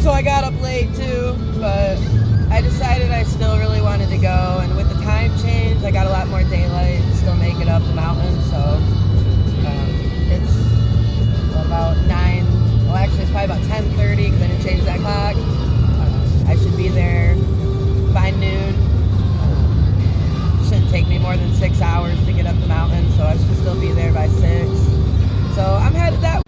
So I got up late too, but I decided I still really wanted to go, and with the time change, I got a lot more daylight and still make it up the mountain, so it's about 9, well actually it's probably about 10:30 because I didn't change that clock. I should be there by noon. Shouldn't take me more than 6 hours to get up the mountain, so I should still be there by 6. So I'm headed that way.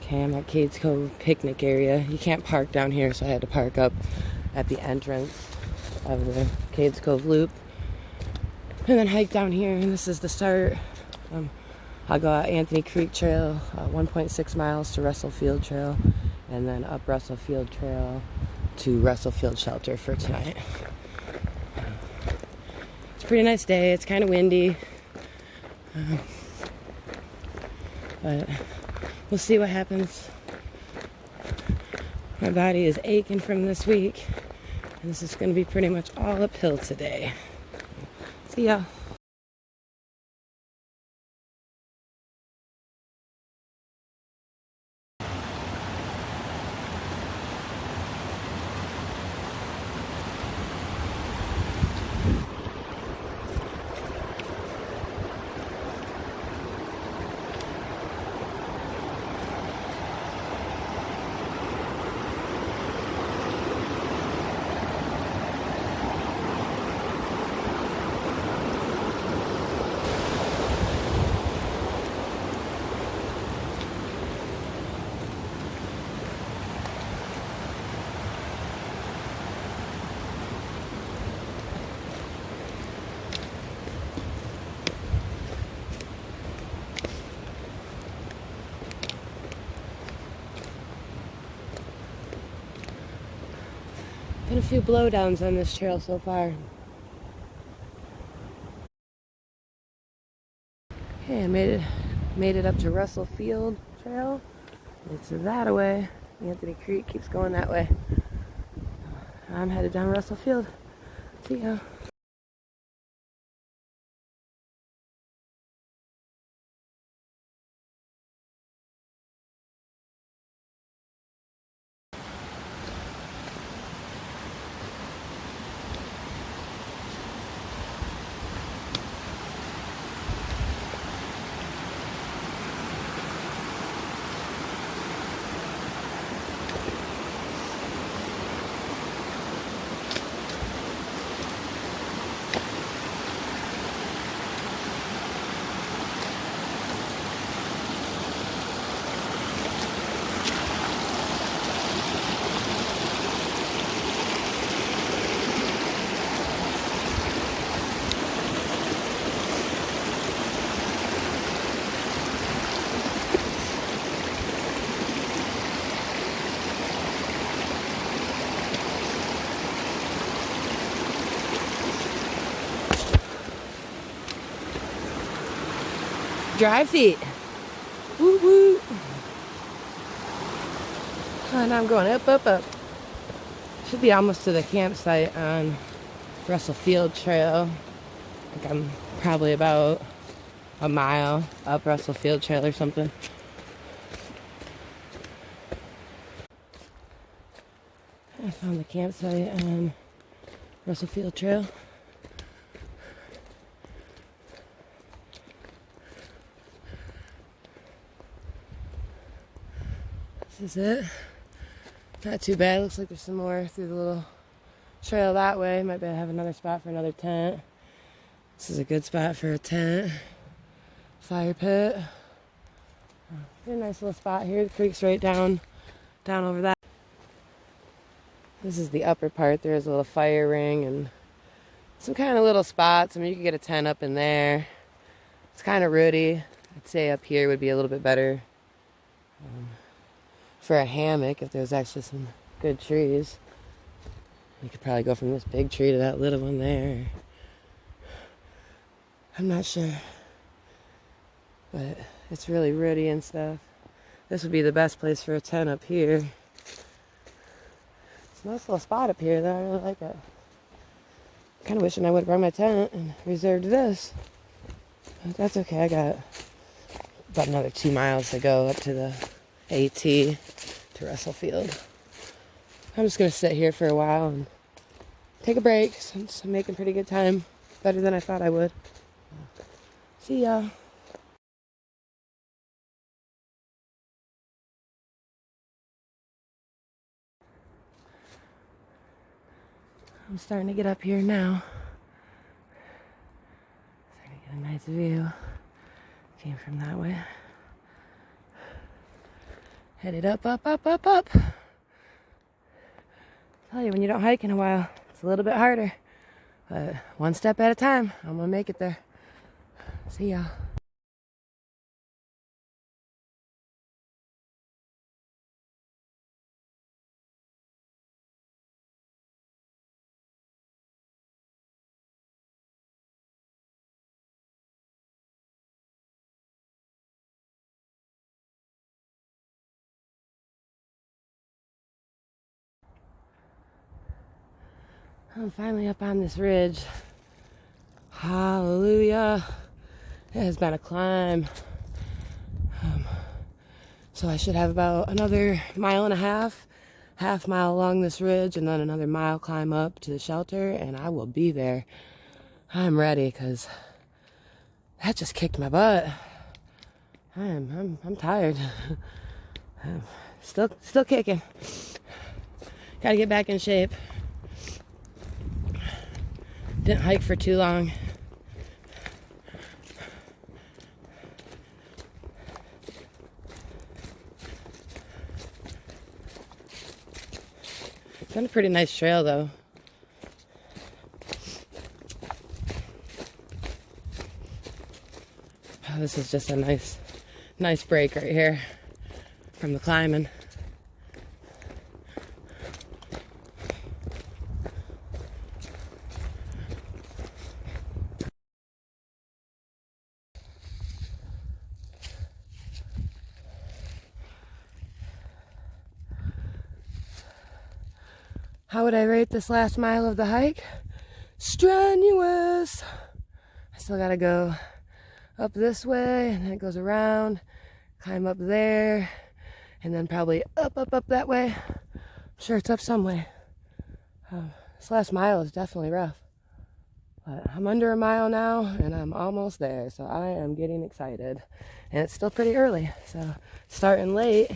Okay, I'm at Cades Cove picnic area. You can't park down here, so I had to park up at the entrance of the Cades Cove loop. And then hike down here, and this is the start. I'll go out Anthony Creek Trail, 1.6 miles to Russell Field Trail, and then up Russell Field Trail to Russell Field Shelter for tonight. It's a pretty nice day. It's kind of windy. But we'll see what happens. My body is aching from this week, and this is going to be pretty much all uphill today. See ya. Been a few blowdowns on this trail so far. Okay, I made it up to Russell Field Trail. It's that away. Anthony Creek keeps going that way. I'm headed down Russell Field. See ya. Dry feet. Woo woo. And I'm going up, up, up. Should be almost to the campsite on Russell Field Trail. I think I'm probably about a mile up Russell Field Trail or something. I found the campsite on Russell Field Trail. This is it. Not too bad. Looks like there's some more through the little trail that way. Might be able to have another spot for another tent. This is a good spot for a tent. Fire pit. Pretty nice little spot here. The creek's right down over that. This is the upper part. There's a little fire ring and some kind of little spots. I mean, you could get a tent up in there. It's kind of rooty. I'd say up here would be a little bit better. For a hammock, if there's actually some good trees. You could probably go from this big tree to that little one there. I'm not sure. But it's really rooty and stuff. This would be the best place for a tent up here. It's a nice little spot up here though. I really like it. Kind of wishing I would have brought my tent and reserved this. But that's okay. I got about another 2 miles to go up to the AT to to Russell Field. I'm just going to sit here for a while and take a break since I'm making pretty good time. Better than I thought I would. See ya. I'm starting to get up here now. Starting to get a nice view. Came from that way. Headed up, up, up, up, up. Tell you, when you don't hike in a while, it's a little bit harder. But one step at a time, I'm gonna make it there. See ya. I'm finally up on this ridge. Hallelujah. It has been a climb. So I should have about another mile and a half mile along this ridge, and then another mile climb up to the shelter, and I will be there. I'm ready because that just kicked my butt. I'm tired. I'm still kicking. Gotta get back in shape. Didn't hike for too long. It's been a pretty nice trail though. Oh, this is just a nice break right here from the climbing. How would I rate this last mile of the hike? Strenuous. I still gotta go up this way, and then it goes around, climb up there, and then probably up that way. I'm sure it's up some way. This last mile is definitely rough. But I'm under a mile now, and I'm almost there, so I am getting excited. And it's still pretty early, so starting late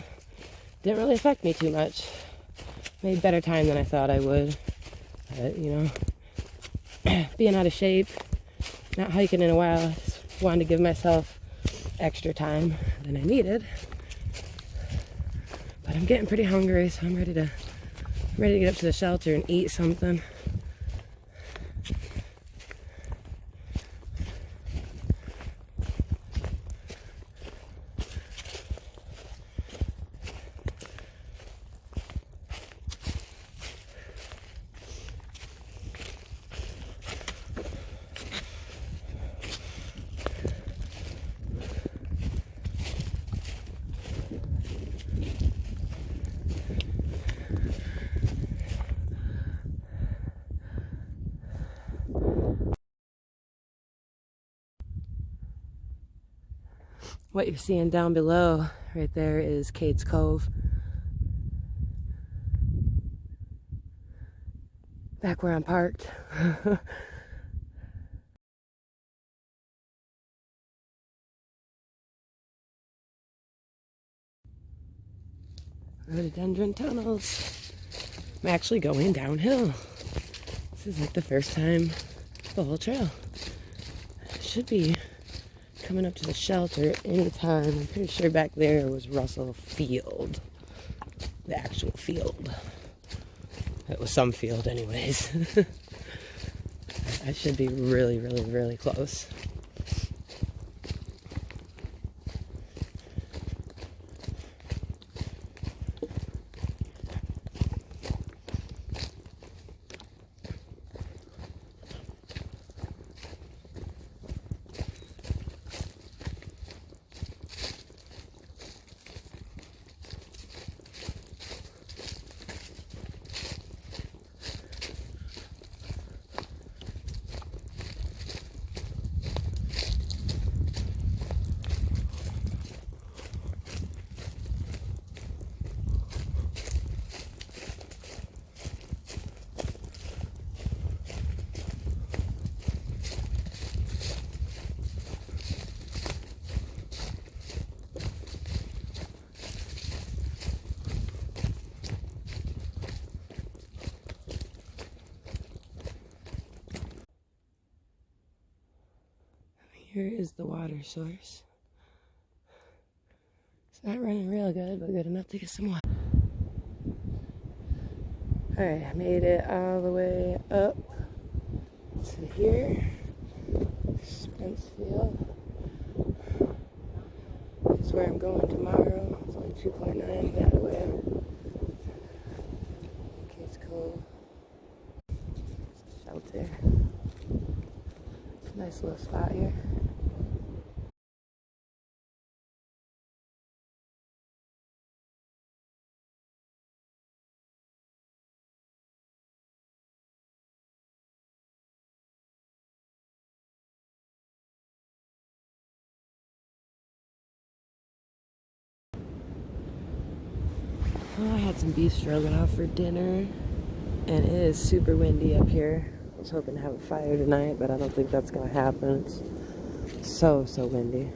didn't really affect me too much. Made better time than I thought I would. But, you know, being out of shape, not hiking in a while, I just wanted to give myself extra time than I needed. But I'm getting pretty hungry, so I'm ready to get up to the shelter and eat something. What you're seeing down below right there is Cade's Cove. Back where I'm parked. Rhododendron tunnels. I'm actually going downhill. This is like the first time the whole trail. I should be coming up to the shelter anytime. I'm pretty sure back there was Russell Field. The actual field. It was some field anyways. I should be really close. Here is the water source. It's not running real good, but good enough to get some water. Alright, I made it all the way up to here. Spencefield. This is where I'm going tomorrow. It's only 2.9 that way. Okay, it's cool. Shelter. It's a nice little spot here. Well, I had some beef stroganoff for dinner, and it is super windy up here. I was hoping to have a fire tonight, but I don't think that's gonna happen. It's so windy.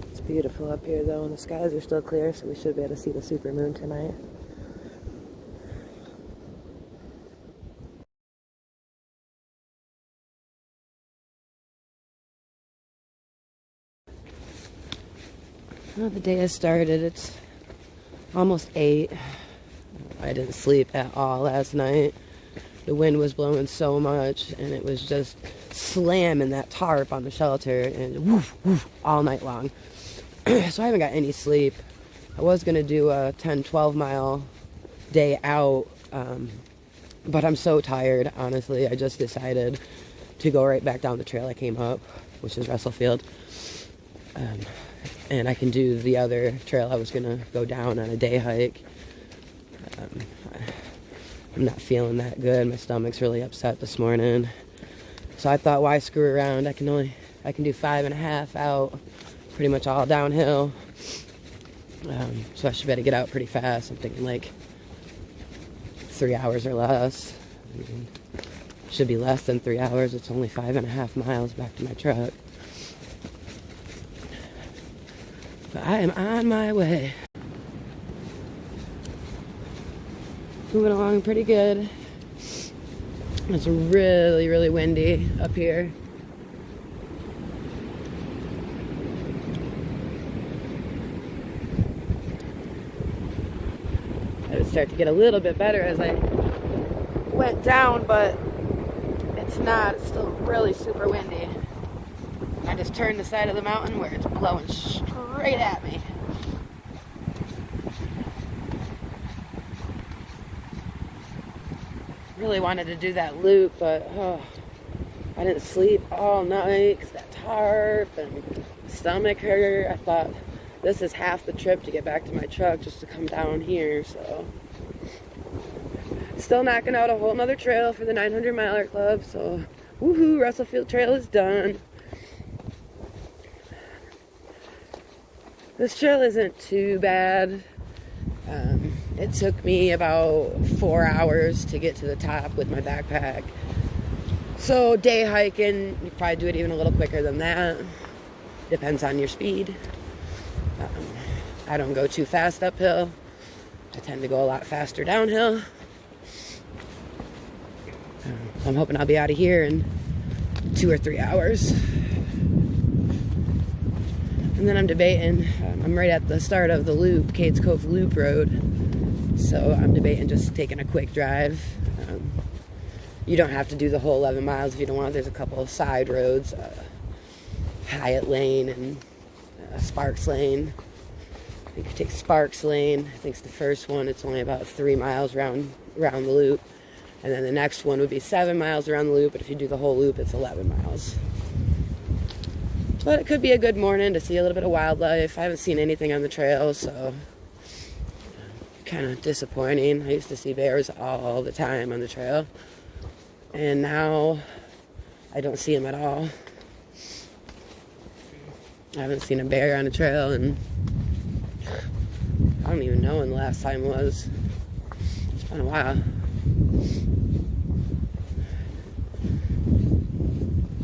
It's beautiful up here though, and the skies are still clear, so we should be able to see the super moon tonight. Well, the day has started. It's almost 8. I didn't sleep at all last night. The wind was blowing so much, and it was just slamming that tarp on the shelter, and woof, woof, all night long. So I haven't got any sleep. I was going to do a 10-12 mile day out, but I'm so tired, honestly. I just decided to go right back down the trail I came up, which is Russellfield. And I can do the other trail I was going to go down on a day hike. I'm not feeling that good. My stomach's really upset this morning. So I thought, why screw around? I can do 5.5 out, pretty much all downhill. So I should better get out pretty fast. I'm thinking like 3 hours or less. Should be less than 3 hours. It's only 5.5 miles back to my truck. But I am on my way. Moving along pretty good. It's really windy up here. It would start to get a little bit better as I went down, but it's not. It's still really super windy. I just turned the side of the mountain where it's blowing straight at me. Really wanted to do that loop, but I didn't sleep all night because that tarp and stomach hurt. I thought this is half the trip to get back to my truck just to come down here, so still knocking out a whole nother trail for the 900 miler club. So woohoo, Russellfield Trail is done. This trail isn't too bad. It took me about 4 hours to get to the top with my backpack. So day hiking, you probably do it even a little quicker than that. Depends on your speed. I don't go too fast uphill. I tend to go a lot faster downhill. I'm hoping I'll be out of here in 2 or 3 hours. And then I'm debating, I'm right at the start of the loop, Cades Cove Loop Road. So I'm debating just taking a quick drive. You don't have to do the whole 11 miles if you don't want. There's a couple of side roads, Hyatt Lane and Sparks Lane. I think you take Sparks Lane. I think it's the first one. It's only about 3 miles around the loop. And then the next one would be 7 miles around the loop, but if you do the whole loop, it's 11 miles. But it could be a good morning to see a little bit of wildlife. I haven't seen anything on the trail, so kind of disappointing. I used to see bears all the time on the trail, and now I don't see them at all. I haven't seen a bear on a trail, and I don't even know when the last time was. It's been a while.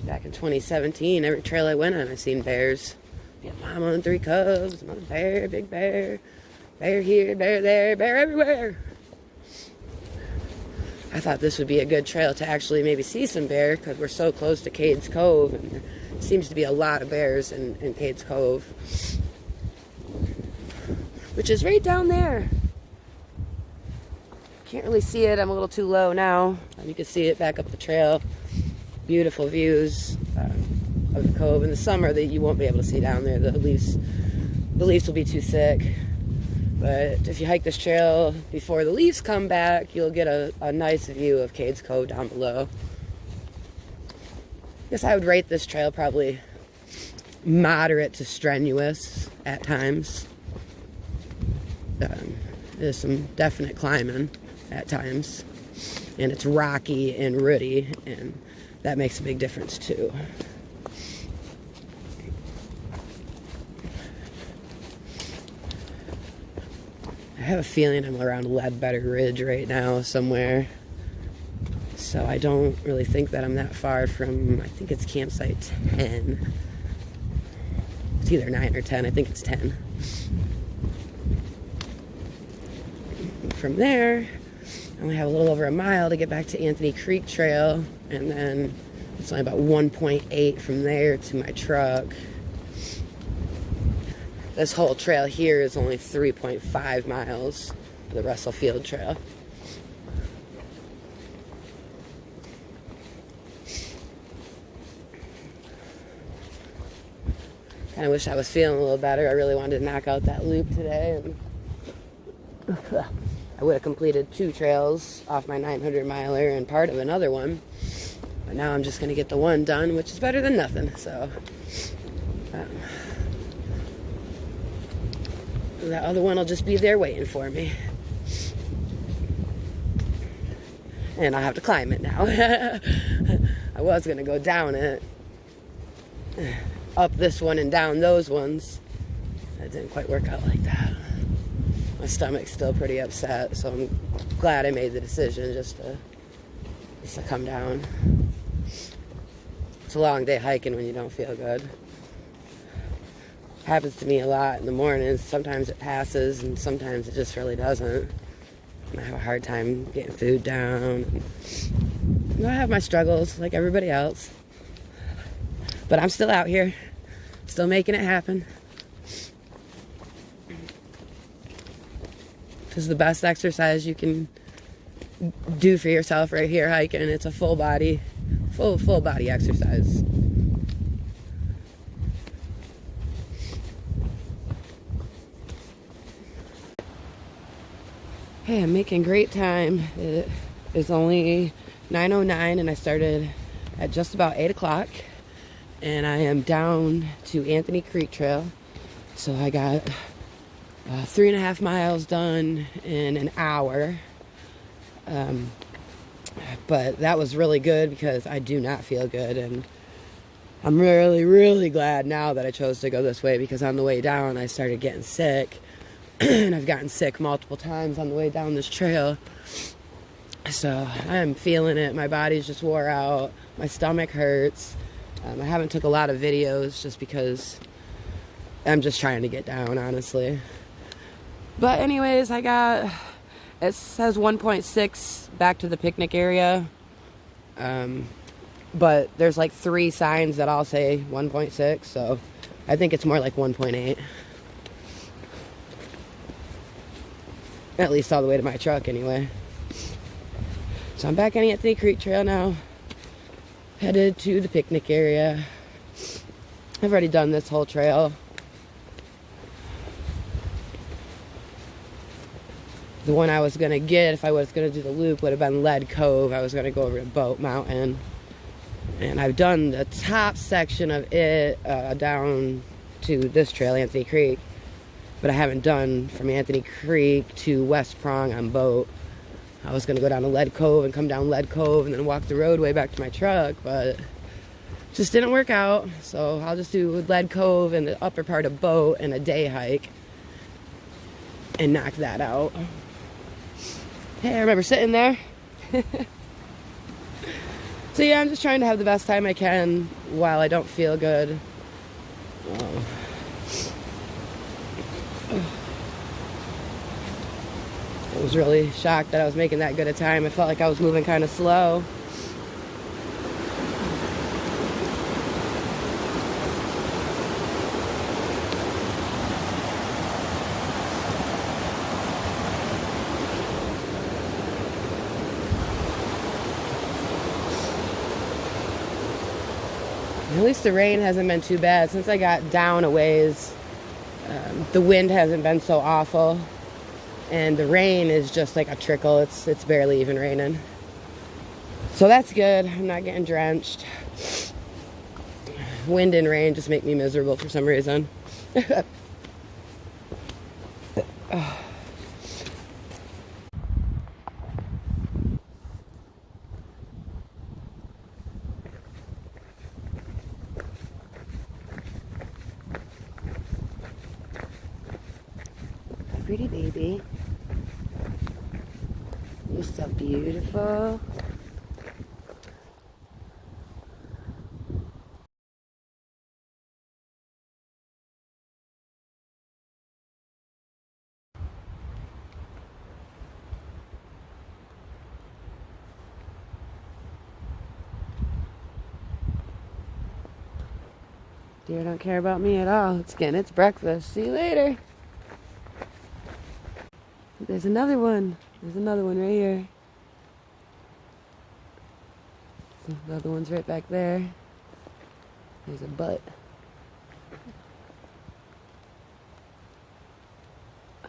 Back in 2017, every trail I went on, I seen bears. Be a mama and 3 cubs, another bear, big bear, bear here, bear there, bear everywhere. I thought this would be a good trail to actually maybe see some bear, because we're so close to Cades Cove, and there seems to be a lot of bears in Cades Cove, which is right down there. Can't really see it. I'm a little too low now. You can see it back up the trail. Beautiful views of the cove. In the summer, that you won't be able to see down there. The leaves will be too thick. But if you hike this trail before the leaves come back, you'll get a nice view of Cades Cove down below. I guess I would rate this trail probably moderate to strenuous at times. There's some definite climbing at times, and it's rocky and rooty, and that makes a big difference too. I have a feeling I'm around Ledbetter Ridge right now somewhere, so I don't really think that I'm that far from, I think it's campsite 10. It's either 9 or 10. I think it's 10. From there, I only have a little over a mile to get back to Anthony Creek Trail, and then it's only about 1.8 from there to my truck. This whole trail here is only 3.5 miles for the Russell Field Trail. I wish I was feeling a little better. I really wanted to knock out that loop today, and I would have completed 2 trails off my 900 miler and part of another one. But now I'm just going to get the one done, which is better than nothing. So that other one will just be there waiting for me. And I'll have to climb it now. I was going to go down it, up this one and down those ones. That didn't quite work out like that. My stomach's still pretty upset, so I'm glad I made the decision just to come down. It's a long day hiking when you don't feel good. Happens to me a lot in the mornings. Sometimes it passes, and sometimes it just really doesn't. And I have a hard time getting food down. I have my struggles like everybody else. But I'm still out here, still making it happen. This is the best exercise you can do for yourself right here hiking. It's a full body exercise. Hey, I'm making great time. It is only 9:09 and I started at just about 8 o'clock. And I am down to Anthony Creek Trail. So I got 3.5 miles done in an hour. But that was really good because I do not feel good. And I'm really, really glad now that I chose to go this way, because on the way down I started getting sick. And I've gotten sick multiple times on the way down this trail. So I'm feeling it. My body's just wore out. My stomach hurts. I haven't took a lot of videos just because I'm just trying to get down, honestly. But anyways, it says 1.6 back to the picnic area. But there's like 3 signs that all say 1.6, so I think it's more like 1.8. At least all the way to my truck, anyway. So I'm back on Anthony Creek Trail now. Headed to the picnic area. I've already done this whole trail. The one I was going to get, if I was going to do the loop, would have been Lead Cove. I was going to go over to Boat Mountain. And I've done the top section of it down to this trail, Anthony Creek. But I haven't done from Anthony Creek to West Prong on Boat. I was going to go down to Lead Cove and come down Lead Cove and then walk the roadway back to my truck, but it just didn't work out. So I'll just do Lead Cove and the upper part of Boat and a day hike and knock that out. Hey, I remember sitting there. So yeah, I'm just trying to have the best time I can while I don't feel good. was really shocked that I was making that good a time. I felt like I was moving kind of slow. At least the rain hasn't been too bad. Since I got down a ways, the wind hasn't been so awful. And the rain is just like a trickle. It's barely even raining. So that's good. I'm not getting drenched. Wind and rain just make me miserable for some reason. Oh. Pretty baby. You're so beautiful. Deer don't care about me at all. It's getting its breakfast. See you later. There's another one. There's another one right here. The other one's right back there. There's a butt.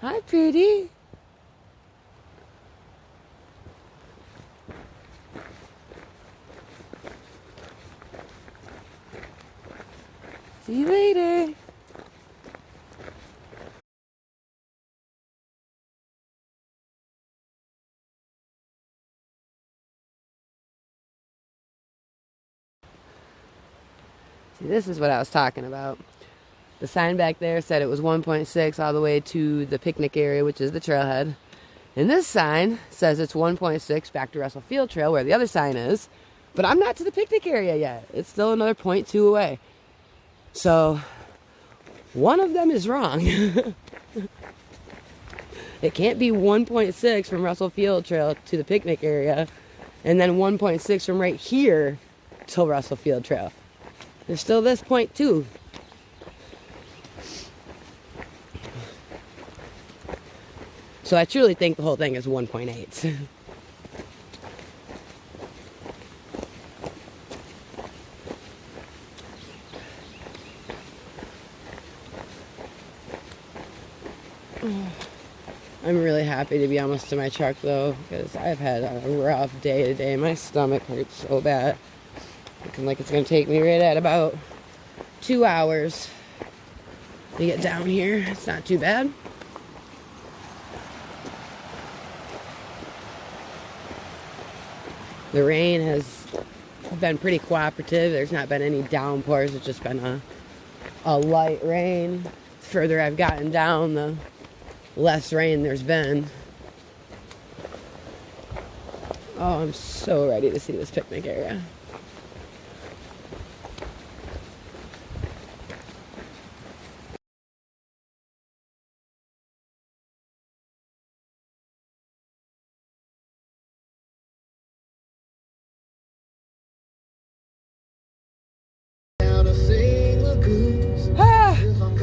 Hi, pretty. See you later. See, this is what I was talking about. The sign back there said it was 1.6 all the way to the picnic area, which is the trailhead. And this sign says it's 1.6 back to Russell Field Trail, where the other sign is. But I'm not to the picnic area yet. It's still another 0.2 away. So, one of them is wrong. It can't be 1.6 from Russell Field Trail to the picnic area, and then 1.6 from right here till Russell Field Trail. There's still this 0.2. So I truly think the whole thing is 1.8. I'm really happy to be almost to my truck though, because I've had a rough day today. My stomach hurts so bad. Looking like it's going to take me right at about 2 hours to get down here. It's not too bad. The rain has been pretty cooperative. There's not been any downpours. It's just been a light rain. The further I've gotten down, the less rain there's been. Oh, I'm so ready to see this picnic area.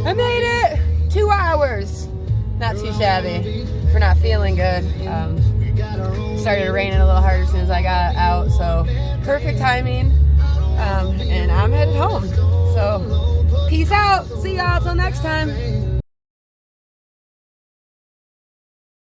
I made it! 2 hours. Not too shabby for not feeling good. Started raining a little harder as soon as I got out, so perfect timing. And I'm headed home. So peace out. See y'all till next time.